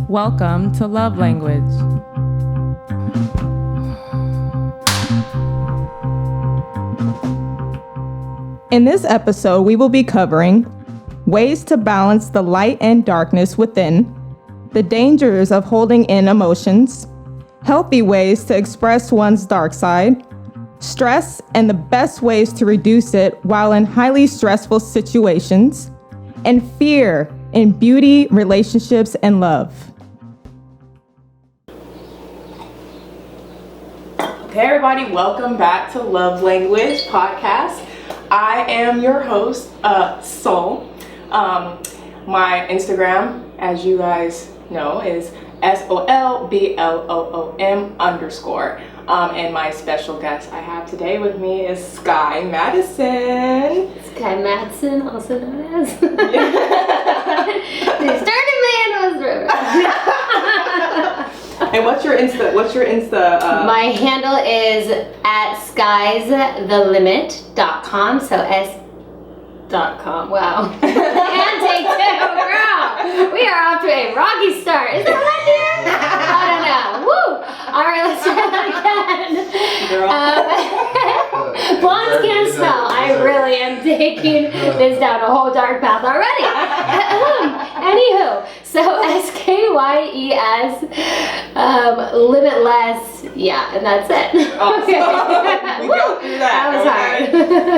Welcome to Love Language. In this episode, we will be covering ways to balance the light and darkness within, the dangers of holding in emotions, healthy ways to express one's dark side, stress and the best ways to reduce it while in highly stressful situations, and fear in beauty, relationships, and love. Hey everybody, welcome back to Love Language Podcast. I am your host, Sol. My Instagram, as you guys know, is SOLBLOOM_. And my special guest I have today with me is Skye Madison. Skye Madison, also known as the starting man was River. And what's your Insta? My handle is at skyesthelimit.com. So s.com. Wow. And take two, girl. We are off to a rocky start. Is that right there? I don't know. Woo! All right, let's try that again. Blondes can't spell. I really am taking this down a whole dark path already. Anywho, so SKYES, limitless, yeah, and that's it. Awesome. We go through that. That was hard.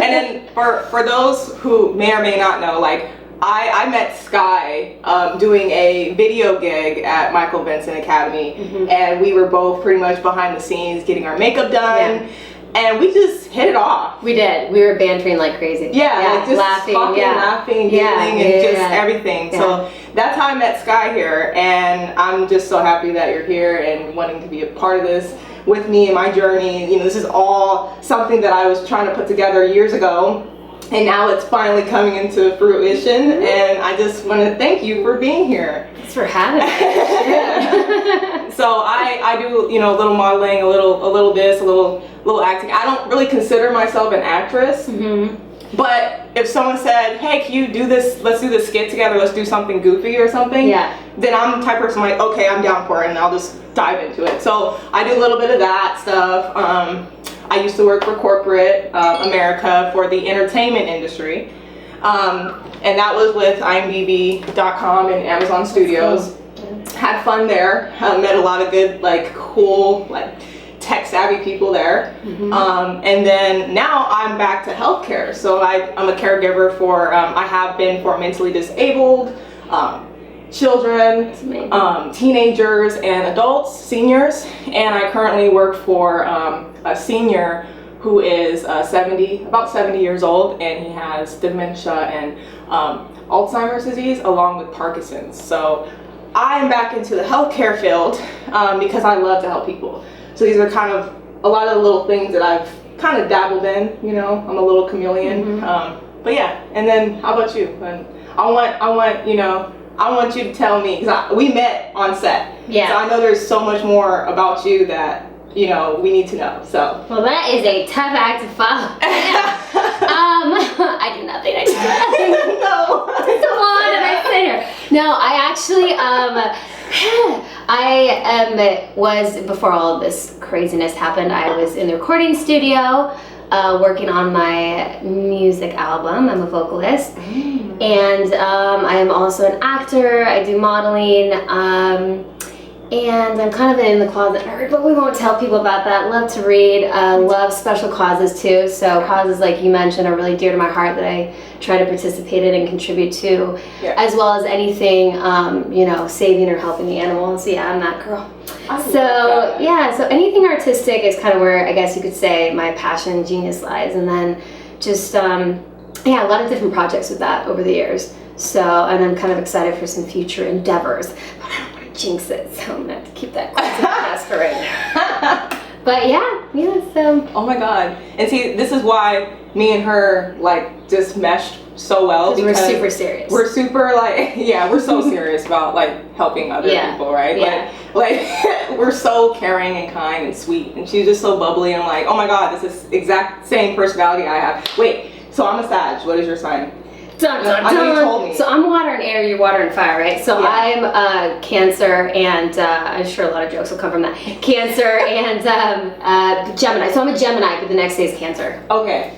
And then for those who may or may not know, like I met Skye doing a video gig at Michael Vincent Academy, and we were both pretty much behind the scenes getting our makeup done, and we just hit it off. We did. We were bantering like crazy. Yeah, like just laughing, giggling, and just everything. Yeah. So that's how I met Skye here, and I'm just so happy that you're here and wanting to be a part of this with me and my journey. You know, this is all something that I was trying to put together years ago. And now it's finally coming into fruition, and I just want to thank you for being here. Thanks for having me. So I do, you know, a little modeling, a little this, a little acting. I don't really consider myself an actress, but if someone said, "Hey, can you do this? Let's do this skit together. Let's do something goofy or something," then I'm the type of person like, okay, I'm down for it, and I'll just dive into it. So I do a little bit of that stuff. I used to work for corporate America for the entertainment industry, and that was with IMDb.com and Amazon Studios. Cool. Had fun there. Met a lot of good, cool, tech-savvy people there. And then now I'm back to healthcare. So I'm a caregiver for, I have been for mentally disabled children, teenagers, and adults, seniors. And I currently work for a senior who is about 70 years old, and he has dementia and Alzheimer's disease along with Parkinson's. So I'm back into the healthcare field because I love to help people. So these are kind of a lot of the little things that I've kind of dabbled in, you know. I'm a little chameleon. But yeah, and then how about you? And I want you to tell me, because we met on set. Yeah. So I know there's so much more about you that, you know, we need to know. So. Well, that is a tough act to follow. I do nothing. No. Come on, and I sit here. No, I actually, was, before all of this craziness happened, I was in the recording studio, working on my music album. I'm a vocalist. And I am also an actor. I do modeling. And I'm kind of in the closet nerd, but we won't tell people about that. Love to read, love special causes too. So causes like you mentioned are really dear to my heart that I try to participate in and contribute to, as well as anything, saving or helping the animals. Yeah, I'm that girl. So anything artistic is kind of where I guess you could say my passion and genius lies. And then just, a lot of different projects with that over the years. So, and I'm kind of excited for some future endeavors. But I don't jinx it, so I'm gonna have to keep that close to the chest for right now. But so. Oh my God. And see, this is why me and her just meshed so well, because we're super serious. We're super we're so serious about helping other people, right? Yeah. We're so caring and kind and sweet, and she's just so bubbly, and I'm like, oh my God, this is exact same personality I have. Wait, so I'm a Sag. What is your sign? Dun, dun, I know you dun. told me. So I'm water and air, you're water and fire, right? So I'm Cancer, and I'm sure a lot of jokes will come from that. Cancer and Gemini. So I'm a Gemini, but the next day is Cancer. Okay.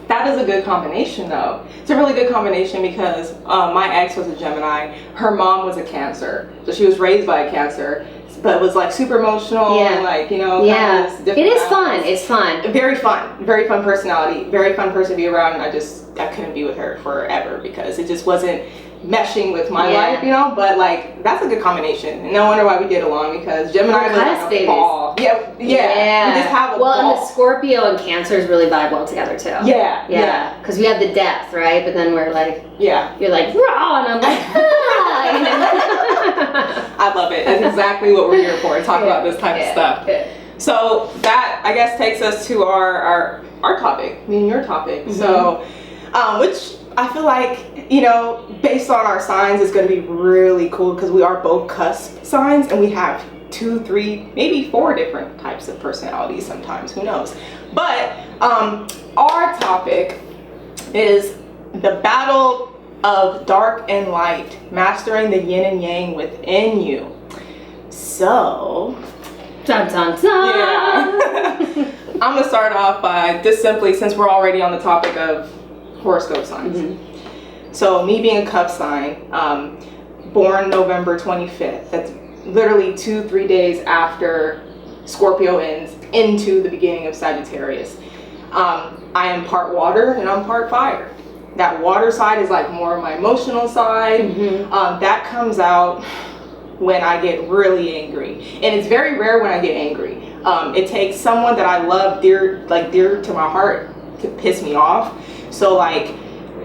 That is a good combination, though. It's a really good combination because my ex was a Gemini. Her mom was a Cancer, so she was raised by a Cancer, but was like super emotional and like, you know, kind of it is fun. It's fun. Very fun personality, very fun person to be around, and I couldn't be with her forever because it just wasn't meshing with my life, you know. But like, that's a good combination, and no wonder why we get along, because Gemini was like a ball. Yeah. We just have a ball. And the Scorpio and Cancers really vibe well together too. Yeah. Because we have the depth, right? But then we're like, you're like raw, and I'm like, you know? I love it. That's exactly what we're here for. Talk about this type of stuff. So that, I guess, takes us to our topic, me and your topic. So, which I feel like, you know, based on our signs, is going to be really cool because we are both cusp signs, and we have 2, 3, maybe 4 different types of personalities sometimes. Who knows? But our topic is the battle of dark and light, mastering the yin and yang within you. So, dun, dun, dun. Yeah. I'm gonna start off by just simply, since we're already on the topic of horoscope signs. So me being a Cub sign, born November 25th. That's literally 2-3 days after Scorpio ends into the beginning of Sagittarius. I am part water and I'm part fire. That water side is like more of my emotional side. That comes out when I get really angry, and it's very rare when I get angry. It takes someone that I love dear to my heart to piss me off. So like,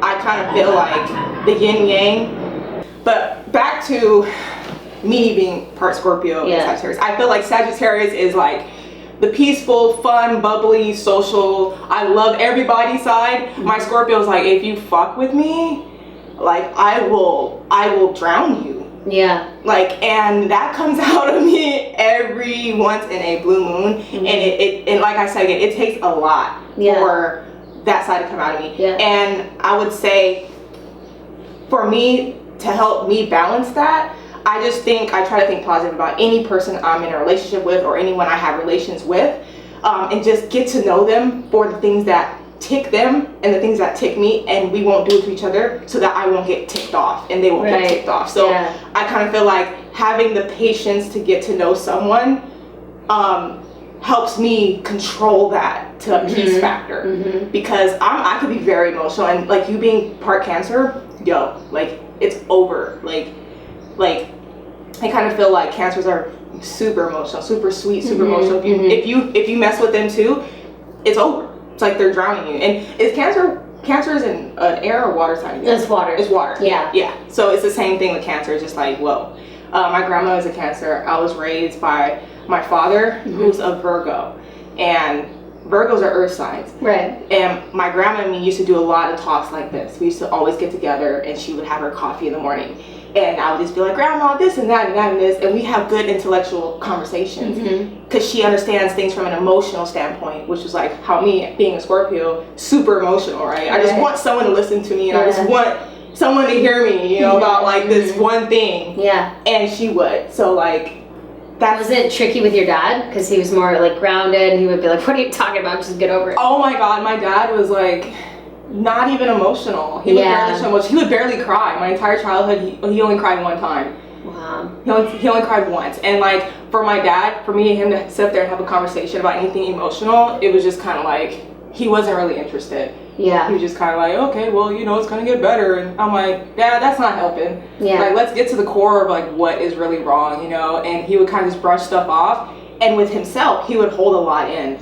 I kind of feel like the yin yang. But back to me being part Scorpio and Sagittarius. I feel like Sagittarius is like the peaceful, fun, bubbly, social, I love everybody side. My Scorpio is like, if you fuck with me, like I will drown you. Like, and that comes out of me every once in a blue moon. And like I said again, it takes a lot for that side to come out of me. And I would say, for me to help me balance that, I try to think positive about any person I'm in a relationship with, or anyone I have relations with, and just get to know them for the things that tick them and the things that tick me, and we won't do it to each other, so that I won't get ticked off and they won't get ticked off. So I kind of feel like having the patience to get to know someone helps me control that to a peace factor, because I could be very emotional, and like you being part Cancer, like it's over. Like I kind of feel like Cancers are super emotional, super sweet, super emotional. If you mess with them too, it's over. It's like they're drowning you. And is Cancer is an air or water sign? It's water. It's water. Yeah. So it's the same thing with Cancer. It's just like, whoa. My grandma was a Cancer. I was raised by my father, who's a Virgo, and Virgos are earth signs. And my grandma and me used to do a lot of talks like this. We used to always get together, and she would have her coffee in the morning. And I would just be like, Grandma, this and that and that and this. And we have good intellectual conversations. Because she understands things from an emotional standpoint, which is like how me, being a Scorpio, super emotional, right? I just want someone to listen to me, and I just want someone to hear me, you know, about like this one thing. And she would. So like, that was it tricky with your dad? Because he was more like grounded, and he would be like, what are you talking about? Just get over it. Oh my God, my dad was like, not even emotional. He would barely show much. He would barely cry. My entire childhood, he only cried one time. Wow. He only cried once. And like, for my dad, for me and him to sit up there and have a conversation about anything emotional, it was just kind of like, he wasn't really interested. He was just kind of like, okay, well, you know, it's gonna get better. And I'm like, Dad, that's not helping. Like, let's get to the core of like what is really wrong, you know? And he would kind of just brush stuff off. And with himself, he would hold a lot in.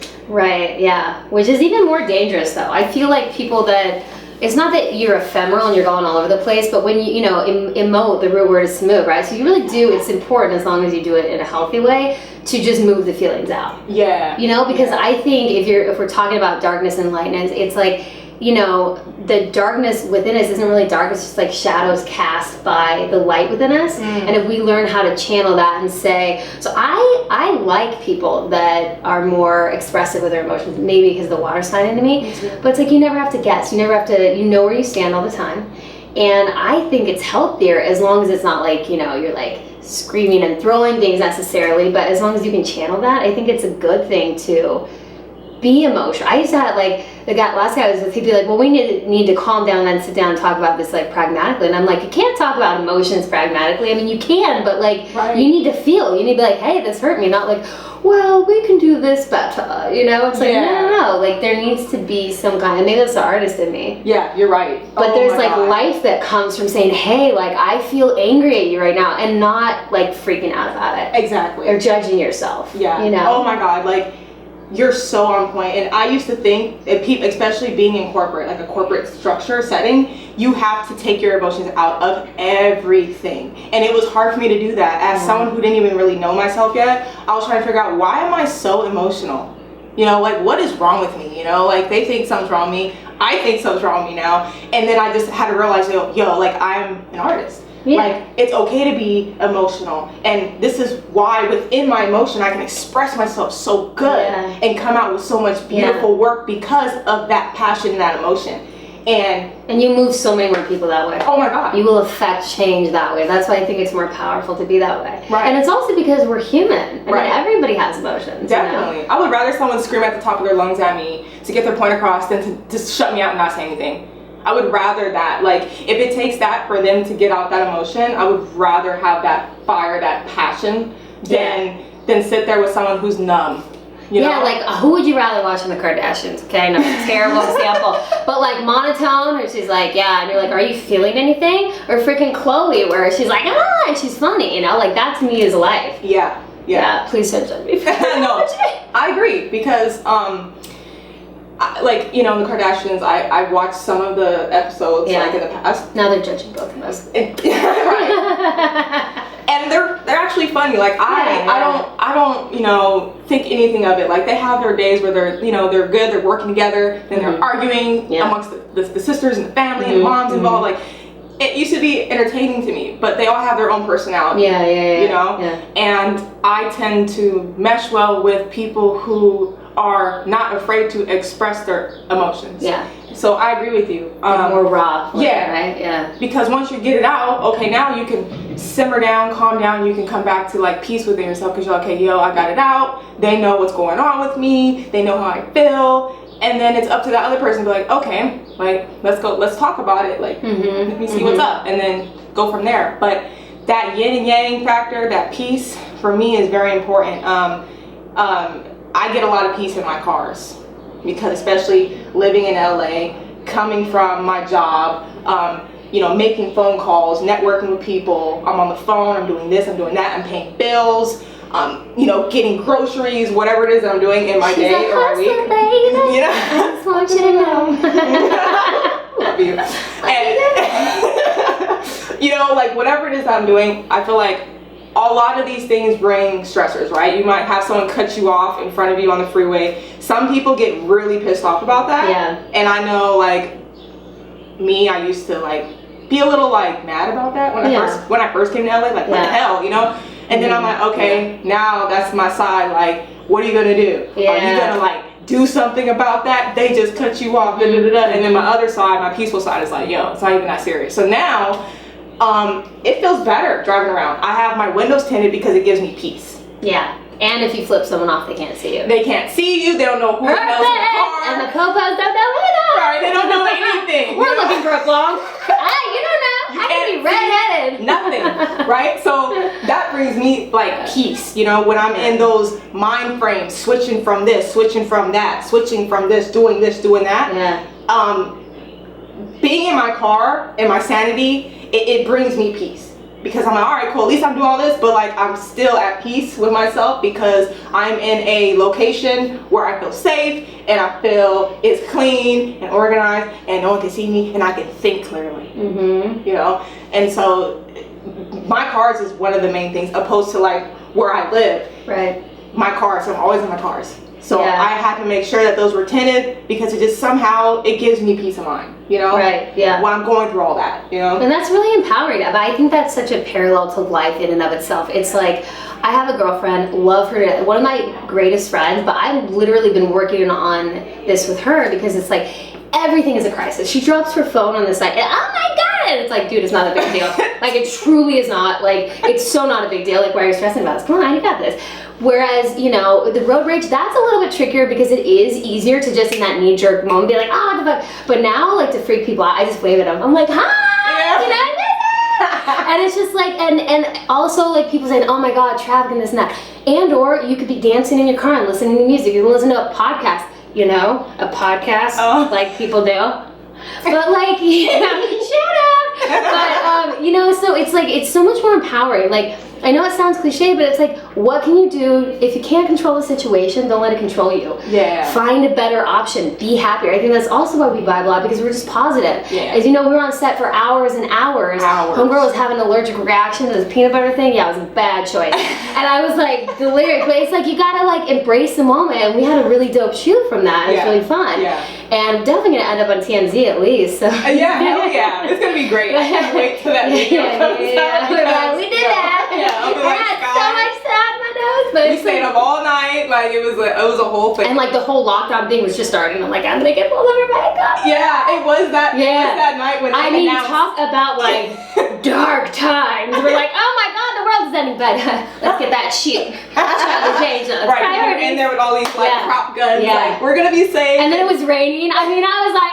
Which is even more dangerous, though. I feel like people that, it's not that you're ephemeral and you're going all over the place, but when you know, emote, the root word is to move, right? So you really do, it's important, as long as you do it in a healthy way, to just move the feelings out. You know, because I think if we're talking about darkness and lightness, it's like, you know, the darkness within us isn't really dark, it's just like shadows cast by the light within us. And if we learn how to channel that and say, so I like people that are more expressive with their emotions, maybe because the water sign into me, but it's like you never have to guess, you never have to, you know where you stand all the time. And I think it's healthier as long as it's not like, you know, you're like screaming and throwing things necessarily, but as long as you can channel that, I think it's a good thing to be emotional. I used to have, like, last guy I was with, he'd be like, well, we need to calm down and sit down and talk about this, like, pragmatically. And I'm like, you can't talk about emotions pragmatically. I mean, you can, but, like, you need to feel. You need to be like, hey, this hurt me. Not like, well, we can do this better. You know? It's like, no. Like, there needs to be some kind, and maybe that's the artist in me. Yeah, you're right. But there's, like, life that comes from saying, hey, like, I feel angry at you right now, and not, like, freaking out about it. Exactly. Or judging yourself. Yeah. You know? Oh, my God. Like, you're so on point. And I used to think that people, especially being in corporate, like a corporate structure setting, you have to take your emotions out of everything. And it was hard for me to do that. As someone who didn't even really know myself yet, I was trying to figure out, why am I so emotional? You know, like, what is wrong with me? You know, like, they think something's wrong with me. I think something's wrong with me now. And then I just had to realize, yo, like, I'm an artist. Yeah. Like, it's okay to be emotional, and this is why within my emotion I can express myself so good and come out with so much beautiful work because of that passion and that emotion. And you move so many more people that way. Oh my God. You will affect change that way. That's why I think it's more powerful to be that way. Right. And it's also because we're human. I mean, everybody has emotions. Definitely. You know? I would rather someone scream at the top of their lungs at me to get their point across than to just shut me out and not say anything. I would rather that. Like, if it takes that for them to get out that emotion, I would rather have that fire, that passion, than sit there with someone who's numb. You know? Like, who would you rather watch in the Kardashians? Okay, no, terrible example. But, like, monotone, where she's like, and you're like, are you feeling anything? Or freaking Chloe, where she's like, and she's funny, you know? Like, that to me is life. Yeah, please don't judge me. No, I agree, because, like, you know, the Kardashians, I watched some of the episodes, like, in the past. Now they're judging both of us. Right. And they're actually funny. Like, I don't, you know, think anything of it. Like, they have their days where they're, you know, they're good, they're working together, then they're arguing amongst the sisters and the family and the moms involved. Like, it used to be entertaining to me, but they all have their own personality. You know? And I tend to mesh well with people who are not afraid to express their emotions. So I agree with you. More raw. Right? Because once you get it out, okay, now you can simmer down, calm down, you can come back to, like, peace within yourself, because you're like, okay, I got it out. They know what's going on with me. They know how I feel. And then it's up to that other person to be like, okay, like, let's talk about it. Like, let me see what's up, and then go from there. But that yin and yang factor, that peace, for me is very important. I get a lot of peace in my cars, because especially living in LA, coming from my job, you know, making phone calls, networking with people. I'm on the phone, I'm doing this, I'm doing that, I'm paying bills, you know, getting groceries, whatever it is that I'm doing in my day or my week. Baby. You know? I just want you to know. Love you. And, you know, like, whatever it is that I'm doing, I feel like a lot of these things bring stressors, right? You might have someone cut you off in front of you on the freeway. Some people get really pissed off about that. And I know, like, me, I used to, like, be a little, like, mad about that when I first came to LA. Like, what the hell, you know? And then I'm like, okay, now that's my side. Like, what are you gonna do? Are you gonna, like, do something about that? They just cut you off, And then my other side, my peaceful side, is like, it's not even that serious. So now, it feels better driving around. I have my windows tinted because it gives me peace. And if you flip someone off, they can't see you. They can't see you. They don't know who the hell's in the car. And the popos don't know either. Right, they don't know anything. We're looking for a blonde. You don't know. I can be redheaded. Nothing, right? So that brings me, like, peace, you know, when I'm in those mind frames, switching from this, switching from that, switching from this, doing that. Being in my car and my sanity, it brings me peace. Because I'm like, all right, cool, at least I'm doing all this, but, like, I'm still at peace with myself because I'm in a location where I feel safe and I feel it's clean and organized and no one can see me and I can think clearly, you know? And so my cars is one of the main things, opposed to, like, where I live. My cars, so I'm always in my cars. So I had to make sure that those were tinted because it just somehow, it gives me peace of mind, you know? Right, yeah. When I'm going through all that, you know? And that's really empowering. But I think that's such a parallel to life in and of itself. It's like, I have a girlfriend, love her, one of my greatest friends, but I've literally been working on this with her because it's like, everything is a crisis. She drops her phone on the side, and oh my God! And it's like, dude, it's not a big deal. Like, it truly is not. Like, it's so not a big deal. Like, why are you stressing about this? Come on, you got this. Whereas, you know, the road rage, that's a little bit trickier because it is easier to just in that knee-jerk moment be like, oh, what the fuck? But now, like, to freak people out, I just wave at them. I'm like, hi! You know? And it's just like, and also like people saying, oh my God, traffic and this and that. And or you could be dancing in your car and listening to music. You can listen to a podcast, you know, a podcast like people do. But like, yeah, shut up. But, you know, so it's like, it's so much more empowering. Like, I know it sounds cliche, but it's like, what can you do? If you can't control the situation, don't let it control you. Yeah. Find a better option. Be happier. I think that's also why we vibe a lot, because we're just positive. Yeah. As you know, we were on set for hours and hours. Homegirl was having an allergic reaction to this peanut butter thing. Yeah, it was a bad choice. And I was like, delirious. But it's like, you gotta like embrace the moment. And we had a really dope shoot from that. It was really fun. Yeah. And I'm definitely gonna end up on TMZ at least. So. Yeah, hell yeah. It's gonna be great. I can't wait till that video comes out. We did that. Yeah, I'll be like, I had so much stuff in my nose. But we stayed up all night. Like, it was a whole thing. And like the whole lockdown thing was just starting. I'm like, I'm gonna get pulled over by a cop. Yeah, it was that. Yeah. It was that night when I mean, talk about like dark times. We're like, oh my God, the world is ending, but let's get that shit. Try to change those right, in there with all these like prop guns. Yeah. Like, we're gonna be safe. And then it was raining. I mean, I was like,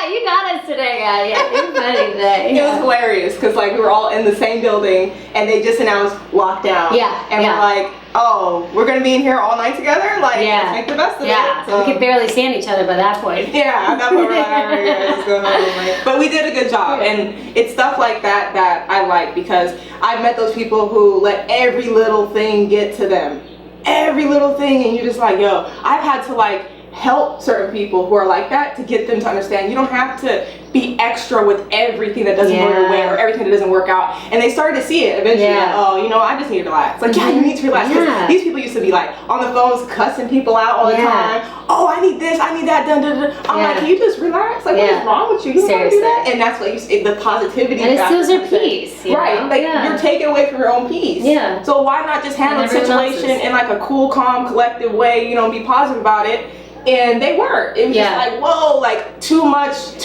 you got us today, guys. Yeah, it was funny today. It was hilarious because like we were all in the same building and they just announced lockdown. Yeah. And we're like, oh, we're gonna be in here all night together? Like, let's make the best of it. Yeah, so we could barely stand each other by that point. Yeah, at that point we're like, all right, what's going on? Like, but we did a good job, and it's stuff like that that I like because I've met those people who let every little thing get to them. Every little thing, and you're just like, yo, I've had to like help certain people who are like that to get them to understand you don't have to be extra with everything that doesn't go your way or everything that doesn't work out. And they started to see it eventually. Like, oh, you know, I just need to relax. Like, yeah, you need to relax. Because these people used to be like on the phones cussing people out all the time. Oh, I need this, I need that, dun, dun, dun. I'm like, can you just relax? Like, what is wrong with you? You don't want to do that? And that's what you say, the positivity. And it steals your peace. Right. Like, you're taking away from your own peace. Yeah. So why not just handle the situation in like a cool, calm, collective way, you know, be positive about it? And they were. It was just like, whoa, like too much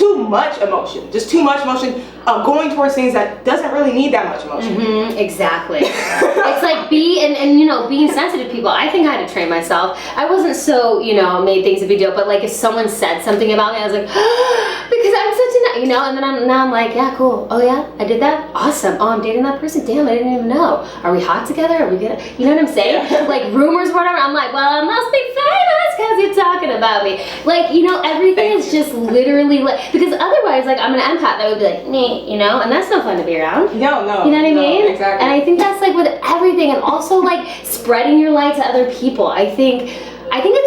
emotion. Just too much emotion going towards things that doesn't really need that much emotion. Exactly. It's like and you know, being sensitive to people. I think I had to train myself. I wasn't so, you know, made things a big deal, but like if someone said something about me, I was like, because I'm such a, you know, and then now I'm like, yeah, cool. Oh yeah, I did that? Awesome. Oh, I'm dating that person? Damn, I didn't even know. Are we hot together? Are we good? You know what I'm saying? Like rumors or whatever. I'm like, well, I must be famous because you're talking about me. Like, you know, everything is just literally like, because otherwise, like, I'm an empath. I would be like, meh, you know, and that's no fun to be around. No. You know what I mean? Exactly. And I think that's like with everything, and also like spreading your light to other people. I think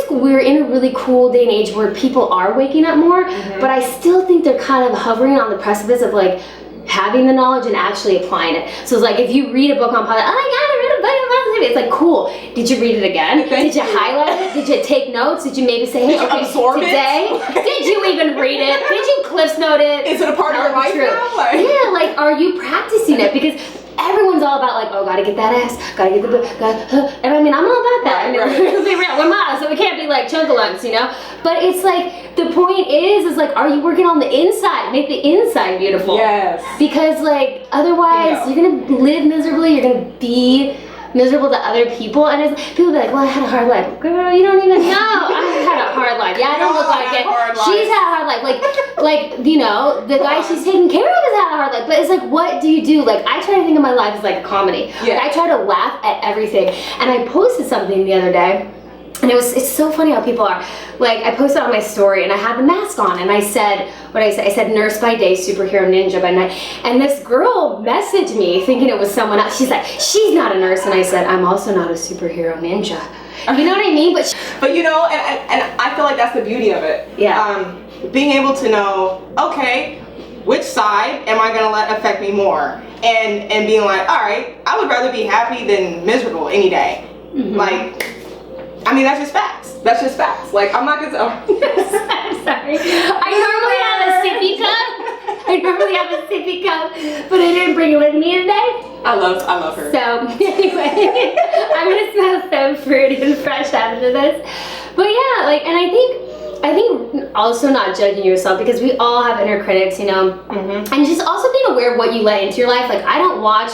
we're in a really cool day and age where people are waking up more, but I still think they're kind of hovering on the precipice of like having the knowledge and actually applying it. So it's like if you read a book on positivity, oh my God, I read a book on positivity. It's like, cool. Did you read it again? Did you highlight it? Did you take notes? Did you maybe say, hey, okay, today? Did you even read it? Did you Cliffs Note it? Is it a part of your life now? Like, yeah, like are you practicing it? Because everyone's all about like, oh, gotta get that ass, gotta get the book, and I mean, I'm all about that. Right. We're models, so we can't be like chunkalunks, you know? But it's like, the point is like, are you working on the inside? Make the inside beautiful. Yes. Because like, otherwise, you're gonna live miserably, you're gonna be miserable to other people, and it's, people be like, well, I had a hard life. Girl, you don't even know. I had a hard life. Yeah, I don't look like it. She's had a hard life. Like, you know, the guy she's taking care of has had a hard life. But it's like, what do you do? Like, I try to think of my life as like a comedy. Yeah. Like, I try to laugh at everything. And I posted something the other day, and it's so funny how people are. Like, I posted on my story, and I had the mask on, and I said, I said, nurse by day, superhero ninja by night. And this girl messaged me thinking it was someone else. She's like, she's not a nurse. And I said, I'm also not a superhero ninja. You know what I mean? But you know, and I feel like that's the beauty of it. Yeah. Being able to know, okay, which side am I gonna let affect me more? And being like, all right, I would rather be happy than miserable any day. Like, I mean, that's just facts. That's just facts. Like, I'm not gonna. I'm sorry. I normally have a sippy cup, but I didn't bring it with me today. I love her. So anyway, I'm gonna smell so fruity and fresh after this. But yeah, like, and I think also not judging yourself, because we all have inner critics, you know, and just also being aware of what you let into your life. Like, I don't watch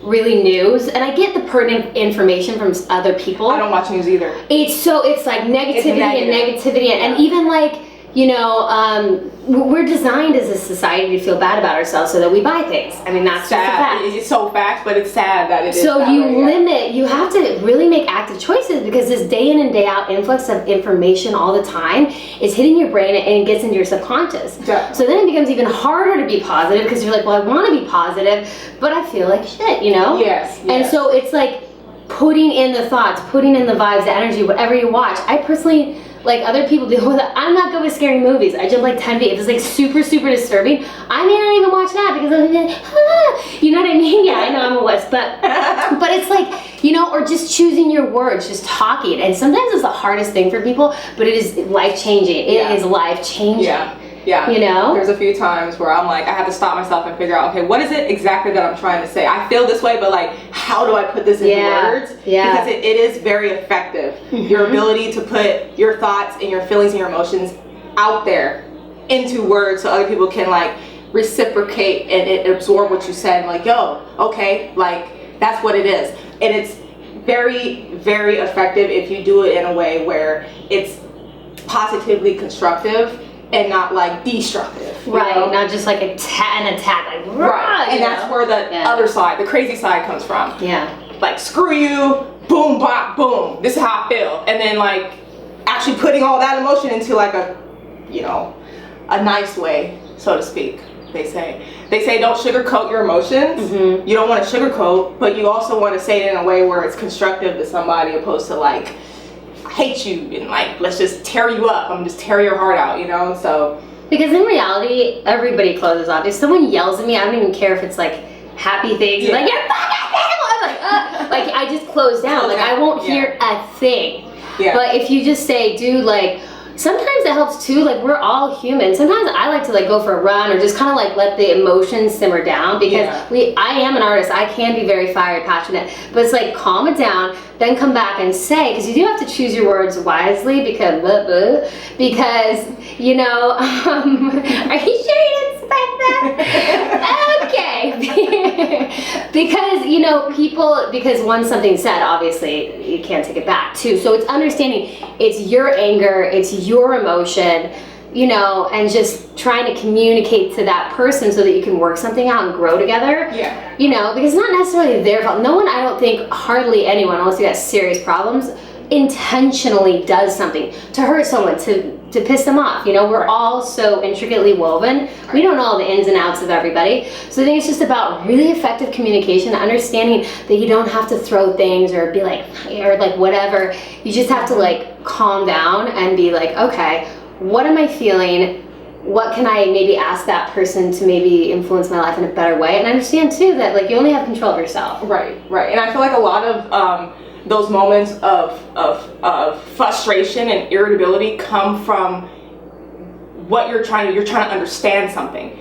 really news, and I get the pertinent information from other people. I don't watch news either. It's like negativity and even like, you know, we're designed as a society to feel bad about ourselves so that we buy things. I mean, that's sad. Just a fact. It's so facts, but it's sad that it is. So you have to really make active choices, because this day in and day out influx of information all the time is hitting your brain and it gets into your subconscious. Yeah. So then it becomes even harder to be positive, because you're like, well, I want to be positive, but I feel like shit, you know? Yes. And so it's like putting in the thoughts, putting in the vibes, the energy, whatever you watch. I personally, like other people deal with it, I'm not good with scary movies. I jump like 10 feet. If it's like super, super disturbing, I may not even watch that, because I'm like, you know what I mean? Yeah, I know I'm a wuss, but it's like, you know, or just choosing your words, just talking. And sometimes it's the hardest thing for people, but it is life-changing. It is life-changing. Yeah. You know? There's a few times where I'm like, I have to stop myself and figure out, okay, what is it exactly that I'm trying to say? I feel this way, but like, how do I put this into words? Yeah. Because it is very effective. Your ability to put your thoughts and your feelings and your emotions out there into words so other people can like reciprocate and absorb what you said. And like, yo, okay, like that's what it is. And it's very, very effective if you do it in a way where it's positively constructive and not like destructive, right? Know? Not just like an attack, like right. And that's where the other side, the crazy side, comes from. Yeah. Like, screw you, boom, bop, boom. This is how I feel, and then like actually putting all that emotion into like a, you know, a nice way, so to speak. They say don't sugarcoat your emotions. You don't want to sugarcoat, but you also want to say it in a way where it's constructive to somebody, opposed to like, hate you and like, let's just tear you up. I'm just tear your heart out, you know? So because in reality, everybody closes off. If someone yells at me, I don't even care if it's like happy things. Like, you're fucking terrible. I'm like, I just close down. Like, I won't hear a thing. But if you just say, dude, like, sometimes it helps too. Like, we're all human. Sometimes I like to like go for a run, or just kind of like let the emotions simmer down, because I am an artist. I can be very fiery, passionate, but it's like calm it down, then come back and say, because you do have to choose your words wisely, because you know, are you sure you didn't expect that? Okay. Because, you know, because once something's said, obviously you can't take it back too. So it's understanding it's your anger, it's your emotion, you know, and just trying to communicate to that person so that you can work something out and grow together. Yeah. You know, because it's not necessarily their fault. No one, I don't think, hardly anyone, unless you got serious problems, intentionally does something to hurt someone, to piss them off. You know, we're all so intricately woven. We don't know all the ins and outs of everybody. So I think it's just about really effective communication, understanding that you don't have to throw things or be like, or like whatever. You just have to like calm down and be like, okay, what am I feeling? What can I maybe ask that person to maybe influence my life in a better way? And understand too that like you only have control of yourself. Right. And I feel like a lot of those moments of frustration and irritability come from what you're trying to understand something.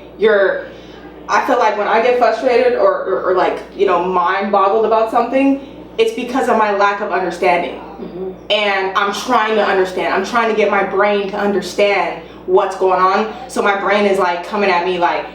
I feel like when I get frustrated or like, you know, mind boggled about something, it's because of my lack of understanding. And I'm trying to understand. I'm trying to get my brain to understand what's going on. So my brain is like coming at me like,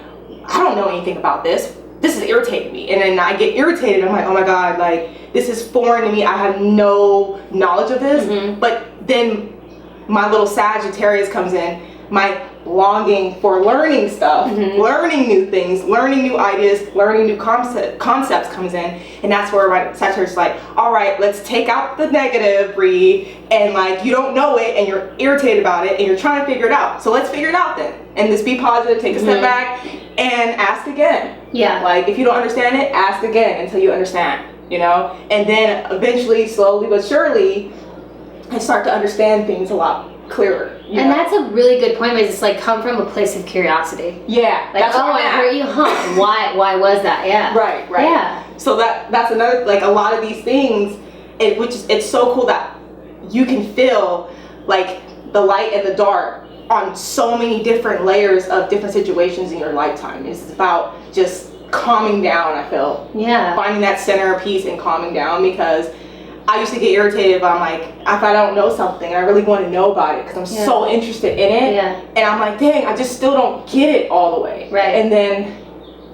I don't know anything about this. This is irritating me. And then I get irritated. I'm like, oh my God, like this is foreign to me. I have no knowledge of this. But then my little Sagittarius comes in, my longing for learning stuff, learning new things, learning new ideas, learning new concepts comes in. And that's where my Sagittarius is like, all right, let's take out the negative, Bree, and like you don't know it and you're irritated about it and you're trying to figure it out. So let's figure it out then. And just be positive, take a step back and ask again. Yeah. Like if you don't understand it, ask again until you understand, you know? And then eventually, slowly but surely, I start to understand things a lot clearer. And that's a really good point, because it's like come from a place of curiosity. Yeah. Like, oh, I heard you, huh? Why was that? Yeah. Right. Yeah. So that's another, like a lot of these things, it's so cool that you can feel like the light and the dark on so many different layers of different situations in your lifetime. It's about just calming down, I feel. Yeah. Finding that center of peace and calming down, because I used to get irritated if I'm like, if I don't know something, I really want to know about it because I'm so interested in it. Yeah. And I'm like, dang, I just still don't get it all the way. Right. And then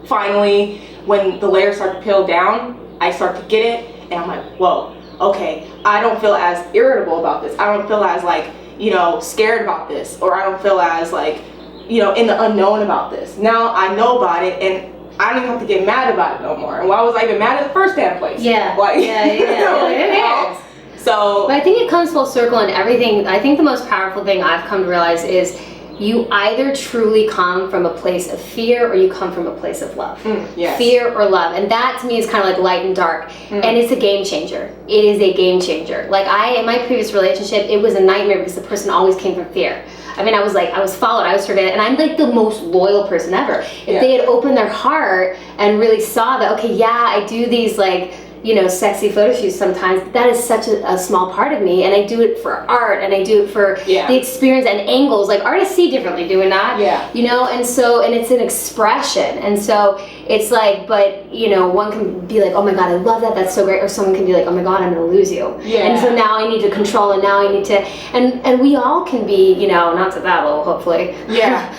finally, when the layers start to peel down, I start to get it, and I'm like, whoa, okay, I don't feel as irritable about this. I don't feel as like, you know, scared about this, or I don't feel as like, you know, in the unknown about this. Now I know about it, and I don't even have to get mad about it no more. And why was I even mad in the first damn place? Yeah. Like, Yeah. So. But I think it comes full circle in everything. I think the most powerful thing I've come to realize is you either truly come from a place of fear or you come from a place of love. Yes. Fear or love. And that to me is kind of like light and dark. And it's a game changer. It is a game changer. Like in my previous relationship, it was a nightmare because the person always came from fear. I mean, I was followed, I was surveilled, and I'm like the most loyal person ever. If they had opened their heart and really saw that, okay, yeah, I do these like, you know, sexy photo shoots sometimes, that is such a small part of me, and I do it for art, and I do it for the experience and angles. Like, artists see differently, do we not? Yeah. You know, and it's an expression, and so it's like, but, you know, one can be like, oh my God, I love that, that's so great, or someone can be like, oh my God, I'm gonna lose you. Yeah. And so now I need to control, and now I need to, and we all can be, you know, not to that level, hopefully. Yeah,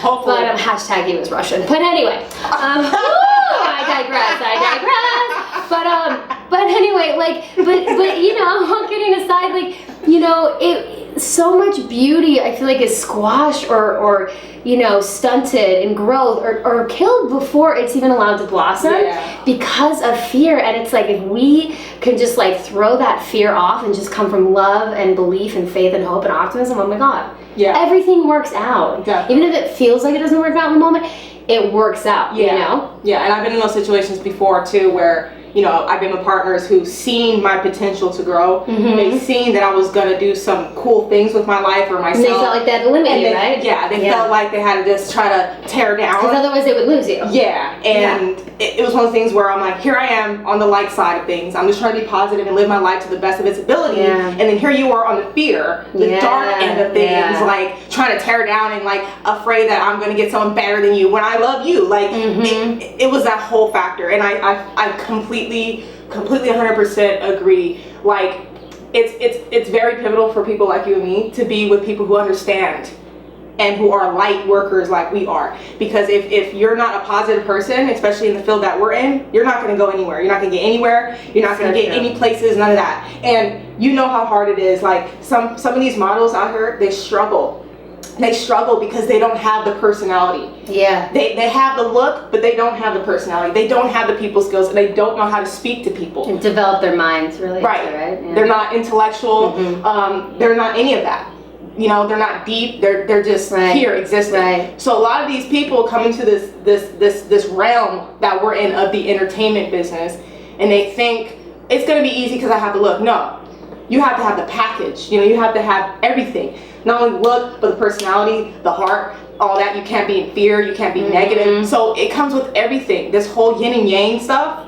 hopefully. But hashtag he was Russian. But anyway, I digress. But anyway, like, but you know, all kidding aside, like, you know, so much beauty I feel like is squashed or you know, stunted in growth or killed before it's even allowed to blossom because of fear. And it's like, if we can just like throw that fear off and just come from love and belief and faith and hope and optimism, oh my God, everything works out. Even if it feels like it doesn't work out in the moment, it works out. You know? Yeah, and I've been in those situations before too, where, you know, I've been with partners who've seen my potential to grow. They've seen that I was gonna do some cool things with my life or myself. And they felt like they had to limit you, right? Yeah, they felt like they had to just try to tear down. Because otherwise they would lose you. Yeah, and it was one of the things where I'm like, here I am on the light side of things. I'm just trying to be positive and live my life to the best of its ability. And then here you are on the fear, the dark end of things, like trying to tear down and like afraid that I'm gonna get someone better than you when I love you. Like it was that whole factor, and I completely 100% agree. Like it's very pivotal for people like you and me to be with people who understand and who are light workers like we are, because if you're not a positive person, especially in the field that we're in, you're not going to go anywhere. You're not going to get anywhere. You're not going to get any places, none of that. And you know how hard it is. Like some of these models out here, they struggle because they don't have the personality. Yeah. They have the look, but they don't have the personality. They don't have the people skills, and they don't know how to speak to people. And develop their minds, really. Right. Yeah. They're not intellectual. They're not any of that. You know, they're not deep. They're just here existing. Right. So a lot of these people come into this realm that we're in of the entertainment business, and they think it's going to be easy because I have the look. No, you have to have the package. You know, you have to have everything. Not only look, but the personality, the heart, all that. You can't be in fear. You can't be negative. So it comes with everything. This whole yin and yang stuff.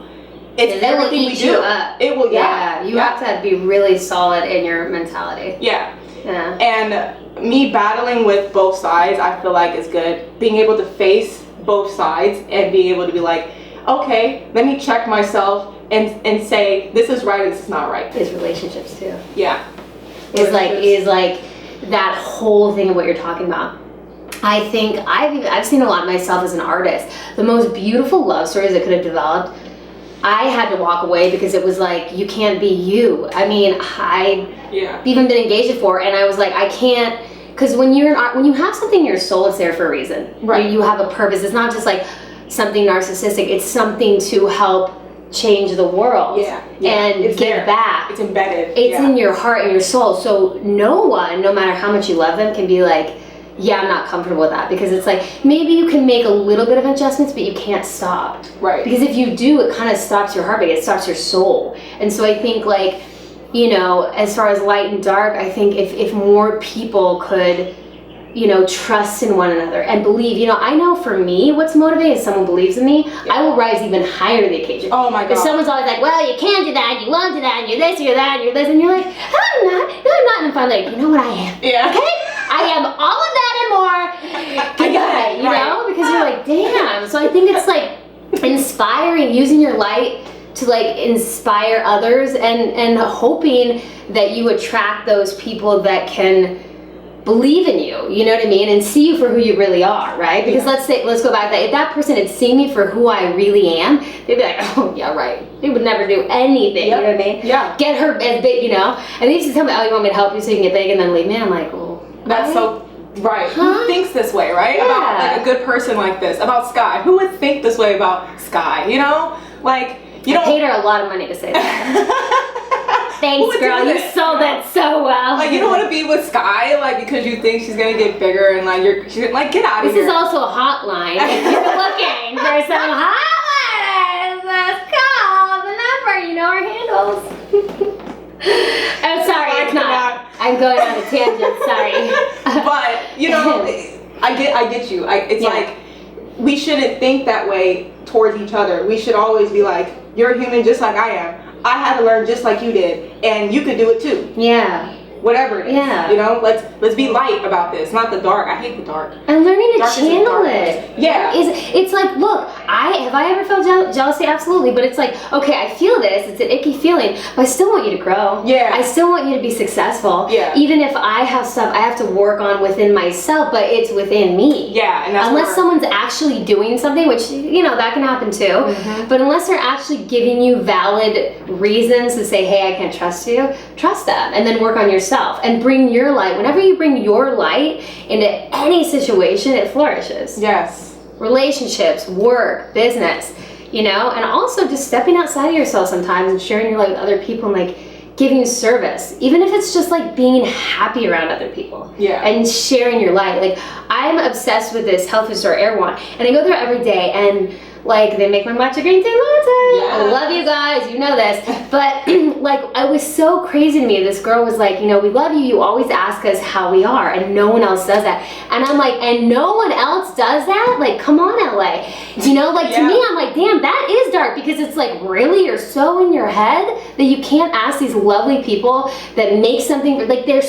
It's everything we do. It will. You have to be really solid in your mentality. Yeah. And me battling with both sides, I feel like is good. Being able to face both sides and being able to be like, okay, let me check myself and say this is right or this is not right. It's relationships too. Yeah. Is like that whole thing of what you're talking about. I think I've seen a lot myself as an artist. The most beautiful love stories that could have developed, I had to walk away because it was like, you can't be you. I mean, I've even been engaged before, and I was like, I can't, because when you have something in your soul, it's there for a reason. Right. You have a purpose. It's not just like something narcissistic. It's something to help change the world. And it's give back. It's embedded. It's in your heart and your soul. So no one, no matter how much you love them, can be like, yeah, I'm not comfortable with that, because it's like, maybe you can make a little bit of adjustments, but you can't stop. Right. Because if you do, it kind of stops your heartbeat, it stops your soul. And so I think, like, you know, as far as light and dark, I think if more people could trust in one another and believe. I know for me, what's motivating is someone believes in me. Yeah. I will rise even higher to the occasion. Oh my God. If someone's always like, well, you can't do that, you won't do that, and you're this, you're that, and you're this, and you're like, no, I'm not. And I'm finally like, you know what I am? Yeah. Okay? I am all of that and more. Good guy, you know? Because you're like, damn. So I think it's like inspiring, using your light to like inspire others and hoping that you attract those people that can believe in you, you know what I mean, and see you for who you really are, right? Because let's go back to that. If that person had seen me for who I really am, they'd be like, oh yeah, right. They would never do anything, you know what I mean? Yeah. Get her as big, and they used to tell me, oh, you want me to help you so you can get big and then leave me? I'm like, well, that's so right. Huh? Who thinks this way, right? Yeah. About like a good person like this, about Skye. Who would think this way about Skye? Like you don't. I paid her a lot of money to say that. Thanks, girl. You sold that so well. Like you don't want to be with Skye, like because you think she's gonna get bigger and like she's like get out of here. This is also a hotline. If you're looking for some hotline, call the number. Our handles. I'm sorry, it's not. I'm going on a tangent. Sorry. But I get you. It's like we shouldn't think that way towards each other. We should always be like, you're human just like I am. I had to learn just like you did, and you could do it too. Yeah. Whatever it is. Yeah. Let's be light about this, not the dark. I hate the dark. And learning to channel it. Yeah. It's like, look, have I ever felt jealousy? Absolutely. But it's like, okay, I feel this. It's an icky feeling, but I still want you to grow. Yeah. I still want you to be successful. Yeah. Even if I have stuff I have to work on within myself, but it's within me. Yeah. And that's unless someone's actually doing something, which, that can happen too. Mm-hmm. But unless they're actually giving you valid reasons to say, hey, I can't trust you, trust them. And then work on yourself. And bring your light. Whenever you bring your light into any situation, it flourishes. Yes. Relationships, work, business, and also just stepping outside of yourself sometimes and sharing your light with other people and like giving service. Even if it's just like being happy around other people. Yeah. And sharing your light. Like I'm obsessed with this health food store, Erewhon, and I go there every day and like they make my matcha green tea latte. Yeah. I love you guys, you know this. But like it was so crazy to me. This girl was like, we love you. You always ask us how we are, and no one else does that. And I'm like, and no one else does that? Like, come on, LA. To me, I'm like, damn, that is dark because it's like, really, you're so in your head that you can't ask these lovely people that make something like their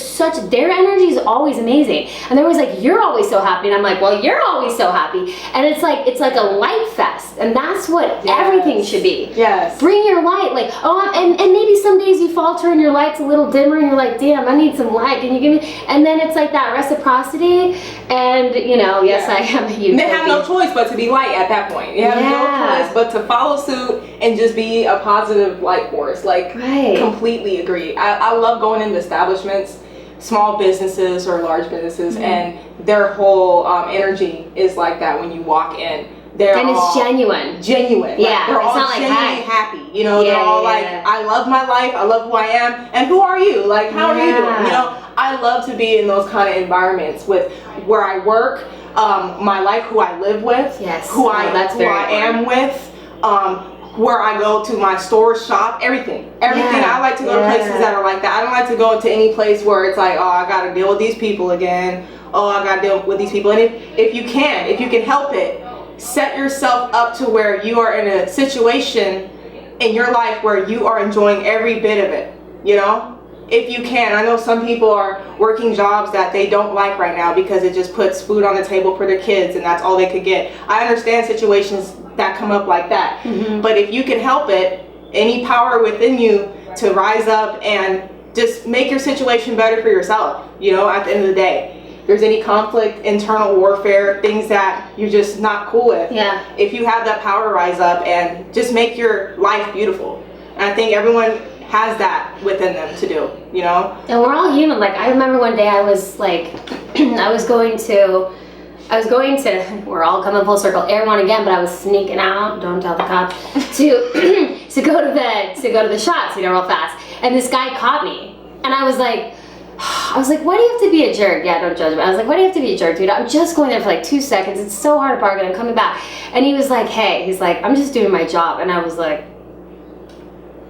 energy is always amazing. And they're always like, you're always so happy. And I'm like, well, you're always so happy. And it's like a light fest. And that's what everything should be. Yes. Bring your light. Like, and maybe some days you falter and your light's a little dimmer and you're like, damn, I need some light. Can you give me? And then it's like that reciprocity. And, yes, I am a huge. They have no choice but to be light at that point. You have no choice but to follow suit and just be a positive light force. Like, completely agree. I love going into establishments, small businesses or large businesses, and their whole energy is like that when you walk in. And it's genuine. Yeah. They're all genuinely happy. They're all like, I love my life. I love who I am. And who are you? Like, how are you doing? I love to be in those kind of environments with where I work, my life, who I live with, who I am with, where I go to my store, shop, everything. I like to go to places that are like that. I don't like to go to any place where it's like, oh, I got to deal with these people again. Oh, I got to deal with these people. And if you can help it, set yourself up to where you are in a situation in your life where you are enjoying every bit of it, if you can. I know some people are working jobs that they don't like right now because it just puts food on the table for their kids and that's all they could get. I understand situations that come up like that, but if you can help it, any power within you to rise up and just make your situation better for yourself, at the end of the day. There's any conflict, internal warfare, things that you're just not cool with. Yeah. If you have that power, rise up and just make your life beautiful. And I think everyone has that within them to do, And we're all human. Like I remember one day I was like, I was going to, we're all coming full circle, Erewhon again, but I was sneaking out, don't tell the cops, to go to the shots, real fast. And this guy caught me. And I was like, why do you have to be a jerk? Yeah, don't judge me. I was like, why do you have to be a jerk, dude? I'm just going there for like 2 seconds. It's so hard to park and I'm coming back. And he was like, hey, I'm just doing my job. And I was like,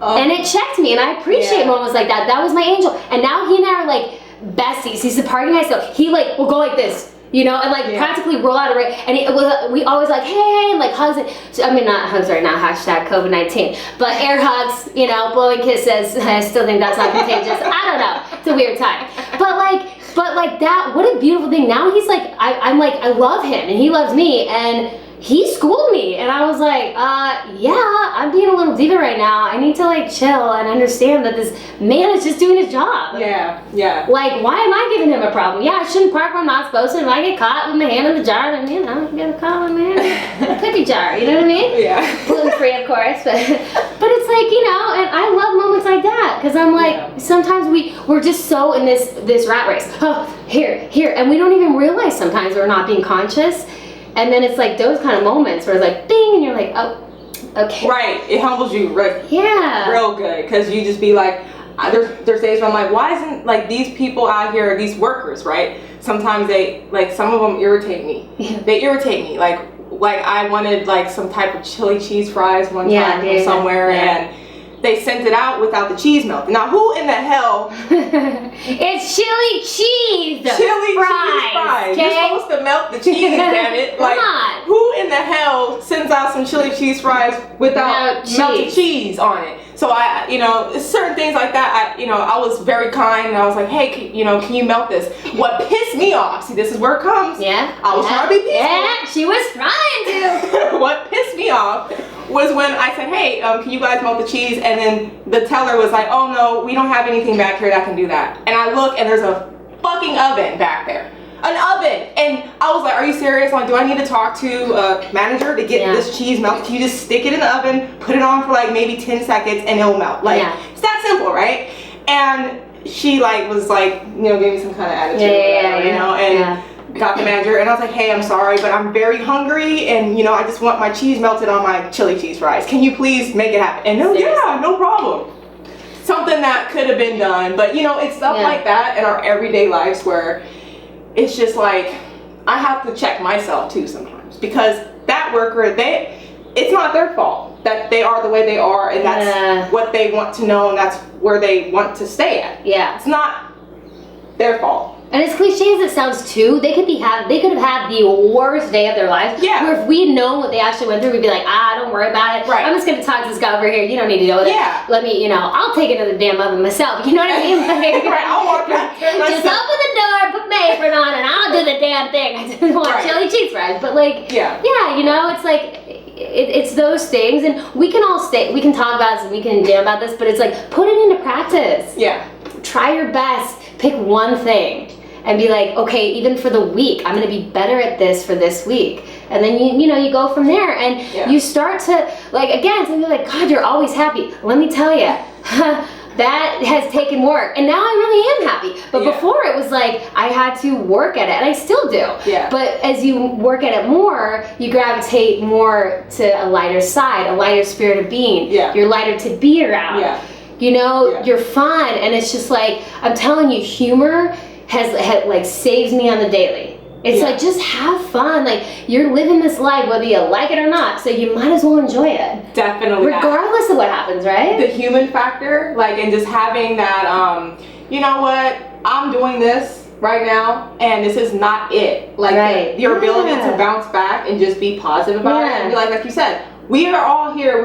and it checked me and I appreciate moments like that. That was my angel. And now he and I are like besties. He's the party guy, so he like will go like this. You know, and like practically roll out of it. And we always like, hey, and like hugs. So, I mean, not hugs right now, hashtag COVID-19. But air hugs, you know, blowing kisses. I still think that's not contagious. I don't know. It's a weird time. But like that, what a beautiful thing. Now he's like, I'm like, I love him and he loves me. And he schooled me. And I was like, yeah, I'm being a little diva right now. I need to like chill and understand that this man is just doing his job. Yeah. Like, why am I giving him a problem? Yeah, I shouldn't park where I'm not supposed to. If I get caught with my hand in the jar, then, you know, get caught with my hand in the cookie jar. You know what I mean? Yeah. Gluten-free, of course. But it's like, you know, and I love moments like that. Because I'm like, sometimes we're just so in this rat race. Oh, here. And we don't even realize sometimes we're not being conscious. And then it's like those kind of moments where it's like, ding, and you're like, oh, okay. Right. It humbles you real good. Because you just be like, there's days where I'm like, why isn't like these people out here, these workers, right? Sometimes they, like some of them irritate me. They irritate me. Like I wanted like some type of chili cheese fries one time from somewhere and they sent it out without the cheese melted. Now, who in the hell? It's chili cheese fries. Cheese fries. Okay? You're supposed to melt the cheese, damn it. Like, who in the hell sends out some chili cheese fries without melted cheese on it? So I, you know, certain things like that, I was very kind and I was like, hey, can you melt this? What pissed me off, see, this is where it comes. Yeah. I was trying to be peaceful. Yeah, she was trying to. What pissed me off was when I said, hey, can you guys melt the cheese? And then the teller was like, oh no, we don't have anything back here that can do that. And I look and there's a fucking oven back there. An oven! And I was like, are you serious? Like, do I need to talk to a manager to get this cheese melted? Can you just stick it in the oven, put it on for like maybe 10 seconds and it'll melt? Like, it's that simple, right? And she like was like, gave me some kind of attitude, and got the manager and I was like, hey, I'm sorry, but I'm very hungry and I just want my cheese melted on my chili cheese fries. Can you please make it happen? And no problem. Something that could have been done, but it's stuff like that in our everyday lives where it's just like I have to check myself too sometimes because that worker, it's not their fault that they are the way they are and that's what they want to know and that's where they want to stay at. Yeah. It's not their fault. And as cliche as it sounds too, they could have had the worst day of their lives. Yeah. Where if we'd known what they actually went through, we'd be like, don't worry about it. Right. I'm just gonna talk to this guy over here. You don't need to deal with it. Let me, I'll take it to the damn oven myself. You know what I mean? Like, right. I'll walk out there myself. Just open the door, put my apron on, and I'll do the damn thing. I just want chili cheese fries. But like, it's like. It's those things, and we can talk about this and we can jam about this, but it's like put it into practice. Yeah. Try your best. Pick one thing. And be like, okay, even for the week, I'm gonna be better at this for this week. And then you go from there and you start to, like, again, some people are like, God, you're always happy. Let me tell you, that has taken work. And now I really am happy. But before it was like, I had to work at it, and I still do. Yeah. But as you work at it more, you gravitate more to a lighter side, a lighter spirit of being. Yeah. You're lighter to be around. Yeah. You're fun. And it's just like, I'm telling you, humor has like saves me on the daily. It's like, just have fun. Like, you're living this life whether you like it or not, so you might as well enjoy it. Definitely. Regardless of what happens, right? The human factor, like, and just having that, you know what, I'm doing this right now and this is not it. Like, your ability to bounce back and just be positive about it and be like you said, we are all here.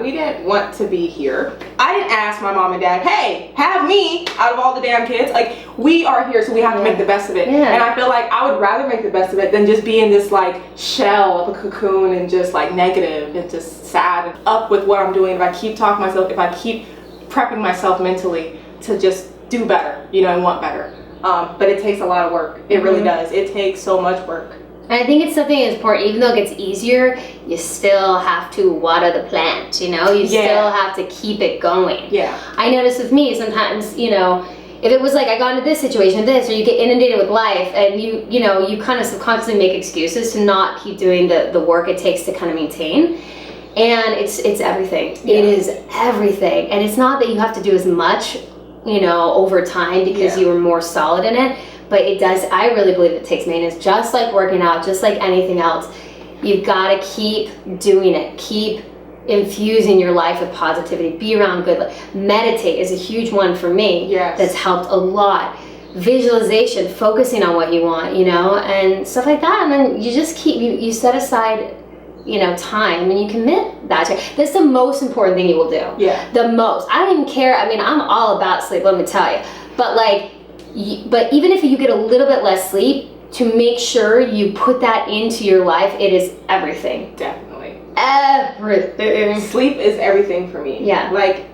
We didn't want to be here. I didn't ask my mom and dad, hey, have me out of all the damn kids. Like, we are here, so we have to make the best of it. Yeah. And I feel like I would rather make the best of it than just be in this like shell of a cocoon and just like negative and just sad and up with what I'm doing. If I keep talking to myself, if I keep prepping myself mentally to just do better, and want better. But it takes a lot of work. It really does. It takes so much work. And I think it's something that's important. Even though it gets easier, you still have to water the plant, You still have to keep it going. Yeah. I notice with me sometimes, if it was like I got into this situation, or you get inundated with life and you kind of subconsciously make excuses to not keep doing the work it takes to kind of maintain. And it's everything. Yeah. It is everything. And it's not that you have to do as much, over time because you were more solid in it. But it does, I really believe it takes maintenance, just like working out, just like anything else. You've got to keep doing it. Keep infusing your life with positivity. Be around good. Meditate is a huge one for me that's helped a lot. visualization, focusing on what you want, you know, and stuff like that. And then you just keep, you set aside, you know, time, and you commit that to. That's the most important thing you will do. Yeah. The most. I don't even care. I mean, I'm all about sleep, let me tell you. But like, but even if you get a little bit less sleep, to make sure you put that into your life, it is everything. Definitely. Everything. Sleep is everything for me. Yeah. Like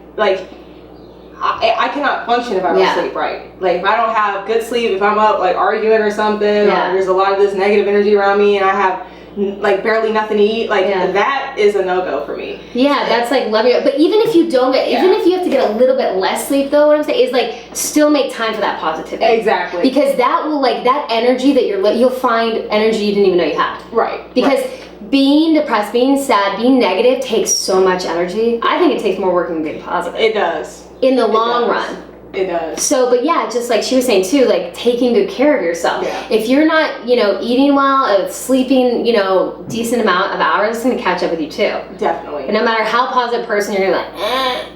I cannot function if I don't sleep right. Like if I don't have good sleep, if I'm up like arguing or something, or there's a lot of this negative energy around me, and I have like barely nothing to eat, like that is a no-go for me. Yeah, that's like loving it. But even if you don't get, even if you have to get a little bit less sleep though, what I'm saying is like still make time for that positivity. Exactly. Because that will, like, that energy that you'll find energy you didn't even know you had. Right. Because being depressed, being sad, being negative takes so much energy. I think it takes more work than being positive. It does. In the long run. It does. So, but yeah, just like she was saying too, like taking good care of yourself. Yeah. If you're not, you know, eating well, sleeping, you know, decent amount of hours, it's going to catch up with you too. Definitely. And no matter how positive person you're like,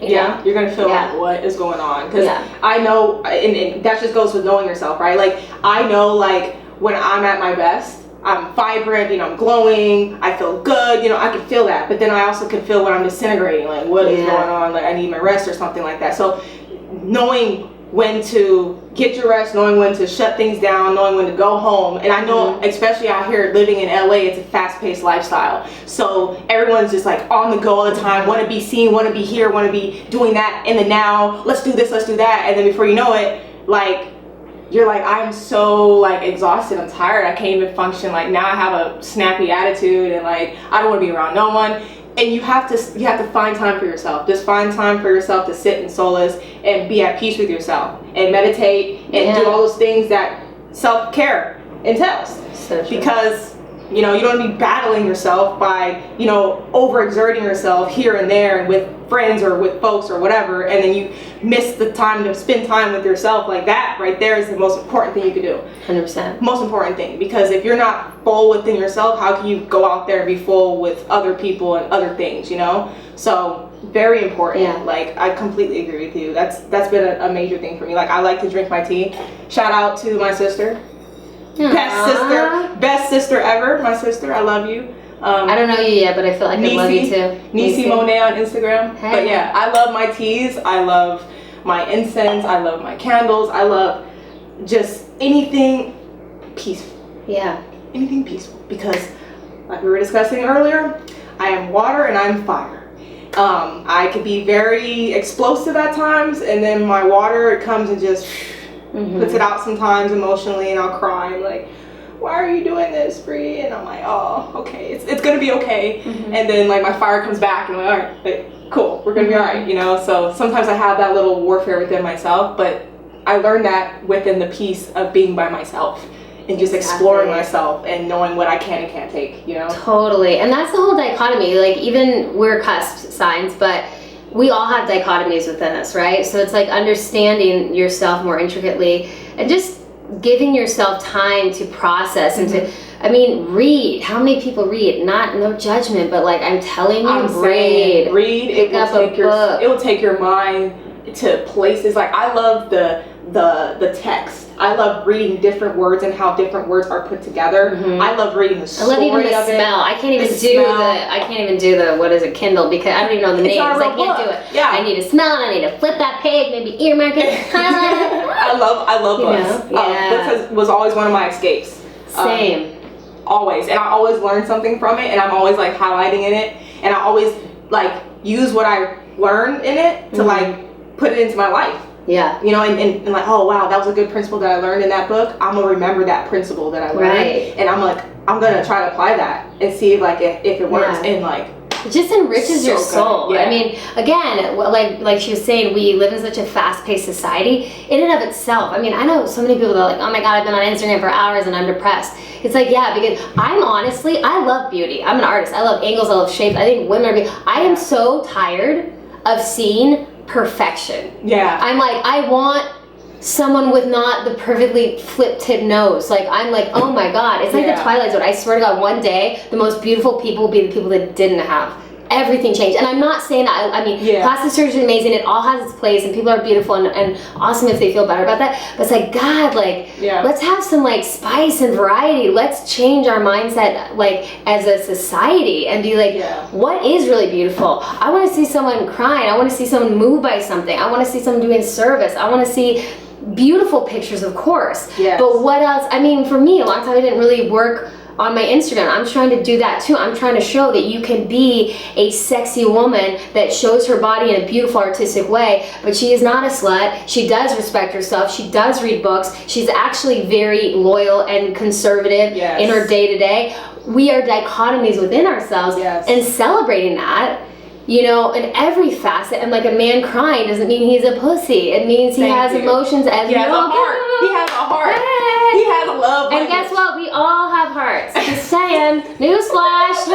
you know? You're going to feel like what is going on. Because Yeah. I know, and that just goes with knowing yourself, right? Like I know, like when I'm at my best, I'm vibrant, you know, I'm glowing, I feel good, you know, I can feel that. But then I also can feel when I'm disintegrating, like what is going on, like I need my rest or something like that. So knowing when to get your rest, knowing when to shut things down, knowing when to go home. And I know, especially out here living in LA, it's a fast-paced lifestyle. So everyone's just like on the go all the time, want to be seen, want to be here, want to be doing that in the now. Let's do this, let's do that. And then before you know it, like, you're like, I'm so like exhausted, I'm tired, I can't even function. Like now I have a snappy attitude and like I don't want to be around no one. And you have to find time for yourself. Just find time for yourself to sit in solace and be at peace with yourself and meditate and do all those things that self-care entails. So true. Because you know, you don't want to be battling yourself by, you know, overexerting yourself here and there and with friends or with folks or whatever, and then you miss the time to spend time with yourself. Like that right there is the most important thing you can do. 100%. Most important thing, because if you're not full within yourself, how can you go out there and be full with other people and other things, you know? So very important. Yeah. Like I completely agree with you. That's been a major thing for me. Like I like to drink my tea. Shout out to my sister. Best sister ever. My sister, I love you. I don't know you yet, but I feel like I love you too. Nisi Monet on Instagram. Hey. But yeah, I love my teas. I love my incense. I love my candles. I love just anything peaceful. Yeah. Anything peaceful. Because like we were discussing earlier, I am water and I'm fire. I could be very explosive at times, and then my water comes and just puts it out sometimes emotionally, and I'll cry. I'm like, why are you doing this, Bree? And I'm like, oh, okay, it's gonna be okay. And then like my fire comes back, and I'm like, all right, like, cool, we're gonna be all right, you know. So sometimes I have that little warfare within myself, but I learned that within the peace of being by myself and just exploring myself and knowing what I can and can't take, you know. Totally. And that's the whole dichotomy. Like, even we're cusp signs, but we all have dichotomies within us, right? So it's like understanding yourself more intricately and just giving yourself time to process and to, I mean, read. How many people read? No judgment, but like I'm telling you, read. It will take your mind to places. Like I love the text. I love reading different words and how different words are put together. I love reading the story of it. I love even the smell. I can't even do the what is it, Kindle, because I don't even know the names. I can't do it. Yeah. I need to smell it. I need to flip that page, maybe earmark it. I love books. Books was always one of my escapes. Same. Always. And I always learn something from it, and I'm always like highlighting in it, and I always like use what I learned in it to like put it into my life. Yeah. You know, and like, oh wow, that was a good principle that I learned in that book. I'm gonna remember that principle that I learned, and I'm gonna try to apply that and see if it works. And like, it just enriches your soul. Yeah. I mean, again, like she was saying, we live in such a fast-paced society. In and of itself, I mean, I know so many people that are like, oh my god, I've been on Instagram for hours and I'm depressed. It's like, yeah, because I love beauty. I'm an artist. I love angles. I love shapes. I think women are beautiful. I am so tired of seeing perfection. Yeah. I'm like, I want someone with not the perfectly flip tip nose. Like, I'm like, oh my god, it's like the Twilight Zone. I swear to God, one day the most beautiful people will be the people that didn't have everything changed. And I'm not saying that, I mean, plastic surgery is amazing. It all has its place, and people are beautiful and awesome if they feel better about that. But it's like, God, like, let's have some like spice and variety. Let's change our mindset, like, as a society, and be like, what is really beautiful? I want to see someone crying. I want to see someone moved by something. I want to see someone doing service. I want to see beautiful pictures, of course. But what else? I mean, for me, a long time I didn't really work on my Instagram. I'm trying to do that too. I'm trying to show that you can be a sexy woman that shows her body in a beautiful, artistic way, but she is not a slut. She does respect herself. She does read books. She's actually very loyal and conservative in her day-to-day. We are dichotomies within ourselves, and celebrating that, you know, in every facet. And like, a man crying doesn't mean he's a pussy. It means he has emotions as he has a heart. He has a heart. He has a love language. And guess what? We all have hearts. Just saying. Newsflash.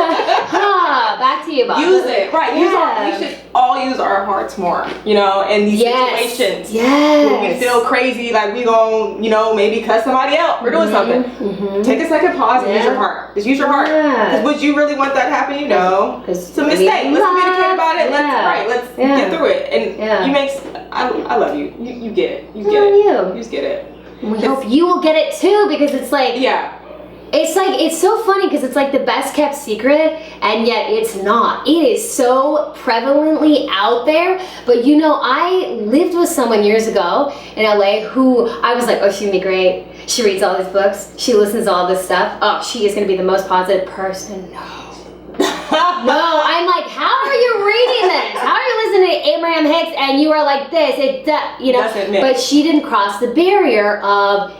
Back to you, Bob. Use it. Right. We should all use our hearts more, you know, in these situations. When we feel crazy, like we gon', you know, maybe cut somebody out for doing something. Take a second, pause, and use your heart. Just use your heart. Because would you really want that to happen? You know. It's a mistake. Let's communicate about it. Let's get through it. And you make, I love you. You get it. You get it. You just get it. We hope you will get it too, because it's like, it's like, it's so funny because it's like the best kept secret, and yet it's not. It is so prevalently out there. But you know, I lived with someone years ago in LA who I was like, oh, she'd be great. She reads all these books. She listens to all this stuff. Oh, she is going to be the most positive person. No, I'm like, how are you reading this? How are you listening to Abraham Hicks and you are like this? You know, but she didn't cross the barrier of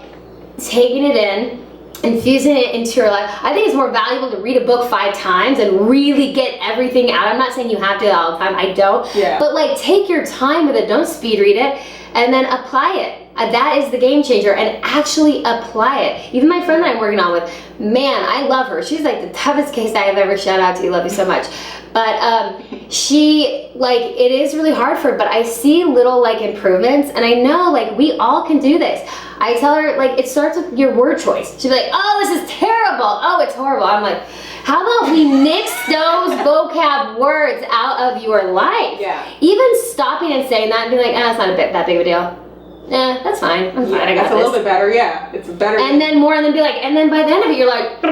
taking it in, infusing it into her life. I think it's more valuable to read a book 5 times and really get everything out. I'm not saying you have to do that all the time. I don't. But like, take your time with it. Don't speed read it, and then apply it. That is the game changer, and actually apply it. Even my friend that I'm working on with, man, I love her. She's like the toughest case I have ever. Shout out to you, love you so much. But she, like, it is really hard for her, but I see little like improvements, and I know like we all can do this. I tell her, like, it starts with your word choice. She'll be like, oh, this is terrible. Oh, it's horrible. I'm like, how about we nix those vocab words out of your life? Even stopping and saying that and being like, it's not that big of a deal. That's fine. I'm fine. I got this. A little bit better. It's better. And then more, and then be like, and then by the end of it, you're like,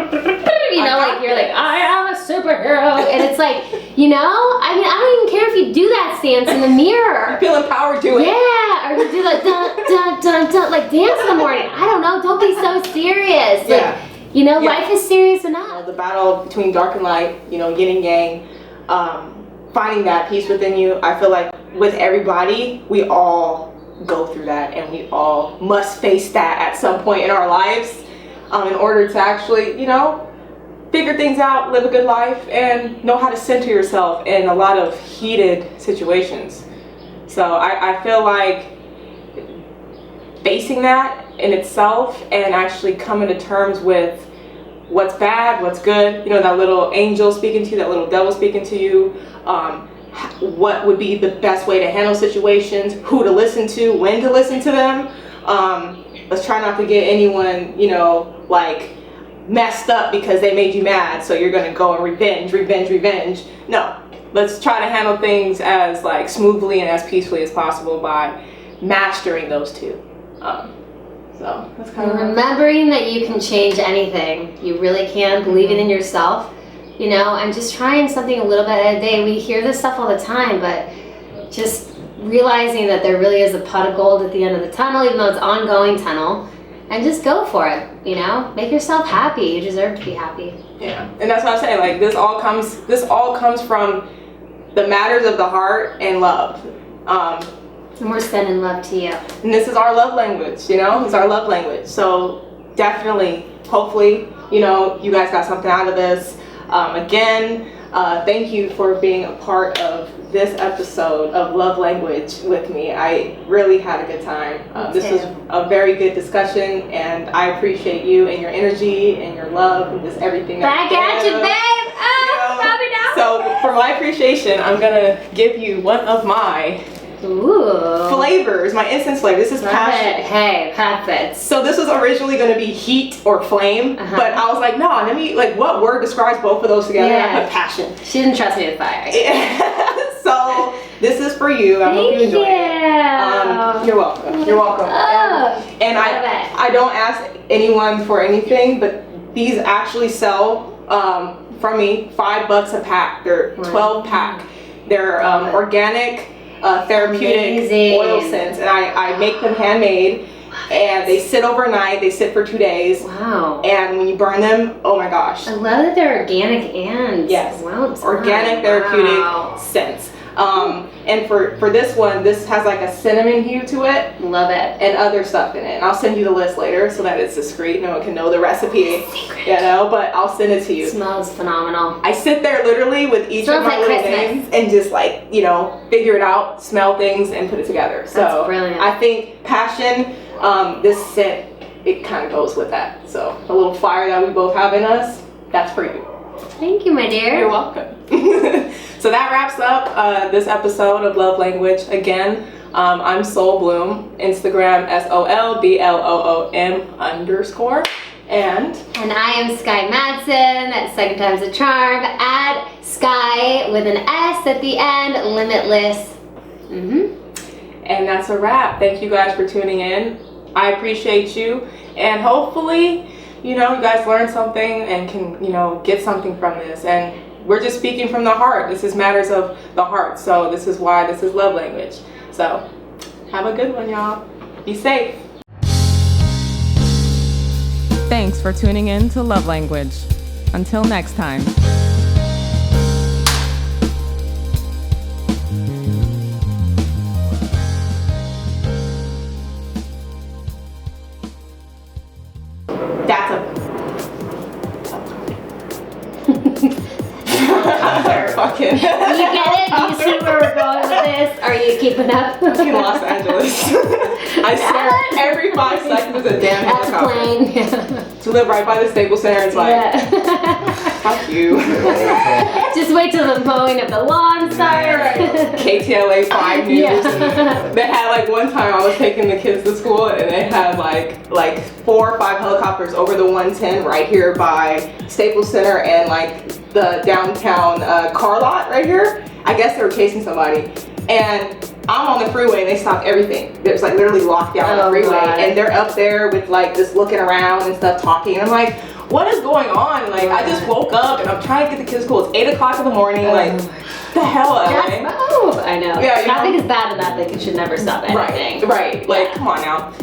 you know, like you're like, I am a superhero, and it's like, you know, I mean, I don't even care if you do that stance in the mirror. You feel empowered, do it. Yeah, or you do like dun dun dun dun, like dance in the morning. I don't know. Don't be so serious. Like, you know, life is serious enough. The battle between dark and light, you know, yin and yang, finding that peace within you. I feel like with everybody, we all go through that, and we all must face that at some point in our lives, in order to actually, you know, figure things out, live a good life, and know how to center yourself in a lot of heated situations. So I feel like facing that in itself and actually coming to terms with what's bad, what's good, you know, that little angel speaking to you, that little devil speaking to you, what would be the best way to handle situations, who to listen to, when to listen to them. Let's try not to get anyone, you know, like messed up because they made you mad, so you're gonna go and revenge. No, let's try to handle things as like smoothly and as peacefully as possible by mastering those two. So that's kind of remembering that you can change anything. You really can. Believing in yourself. You know, and just trying something a little bit a day. We hear this stuff all the time, but just realizing that there really is a pot of gold at the end of the tunnel, even though it's ongoing tunnel, and just go for it. You know, make yourself happy. You deserve to be happy. Yeah, and that's what I'm saying. Like, this all comes from the matters of the heart and love. And we're sending love to you. And this is our love language. You know, it's our love language. So definitely, hopefully, you know, you guys got something out of this. Again, thank you for being a part of this episode of Love Language with me. I really had a good time. This was a very good discussion, and I appreciate you and your energy and your love and just everything. Back at you, babe! So for my appreciation, I'm gonna give you one of my Ooh. Flavors, my incense flavor. This is passion. Hey, perfect. So this was originally going to be heat or flame, but I was like, no, let me, like, what word describes both of those together? Yeah. I put passion. She didn't trust me with fire. So this is for you. I hope you enjoy it. You're welcome. You're welcome. And I don't ask anyone for anything, but these actually sell from me $5 a pack. They're 12 pack. They're organic therapeutic oil scents, and I make them handmade. And they sit overnight. They sit for 2 days. Wow. And when you burn them, oh my gosh. I love that they're organic and well done. Organic therapeutic scents. And for this one, this has like a cinnamon hue to it. Love it. And other stuff in it. And I'll send you the list later so that it's discreet. No one can know the recipe. Secret. You know, but I'll send it to you. It smells phenomenal. I sit there literally with each of my little names and just like, you know, figure it out, smell things, and put it together. So that's brilliant. I think passion, this scent, it kind of goes with that. So a little fire that we both have in us, that's for you. Thank you, my dear. You're welcome. So that wraps up this episode of Love Language. Again, I'm Soul Bloom, Instagram SOLBLOOM_. And I am Skye Madsen, second time's a charm, at Skye with an S at the end, limitless. And that's a wrap. Thank you guys for tuning in. I appreciate you. And hopefully, you know, you guys learned something and can, you know, get something from this. And we're just speaking from the heart. This is matters of the heart. So this is why this is love language. So have a good one, y'all. Be safe. Thanks for tuning in to Love Language. Until next time. That's a fucking. You get it? Do you see where we're going with this? Are you keeping up? In Los Angeles. I swear, every 5 seconds is a damn helicopter. To live right by the Staples Center, it's like, fuck you. Just wait till the mowing of the lawn starts. KTLA 5 News. They had like one time I was taking the kids to school and they had like 4 or 5 helicopters over the 110 right here by Staples Center and like the downtown car lot right here. I guess they were chasing somebody. And I'm on the freeway and they stopped everything. There's like literally locked down on the freeway. God. And they're up there with like just looking around and stuff talking. And I'm like, what is going on? Like I just woke up and I'm trying to get the kids to school. It's 8 o'clock in the morning. Like the hell, LA? I know. Yeah, traffic is bad enough. Like it should never stop anything. Right. Like come on now.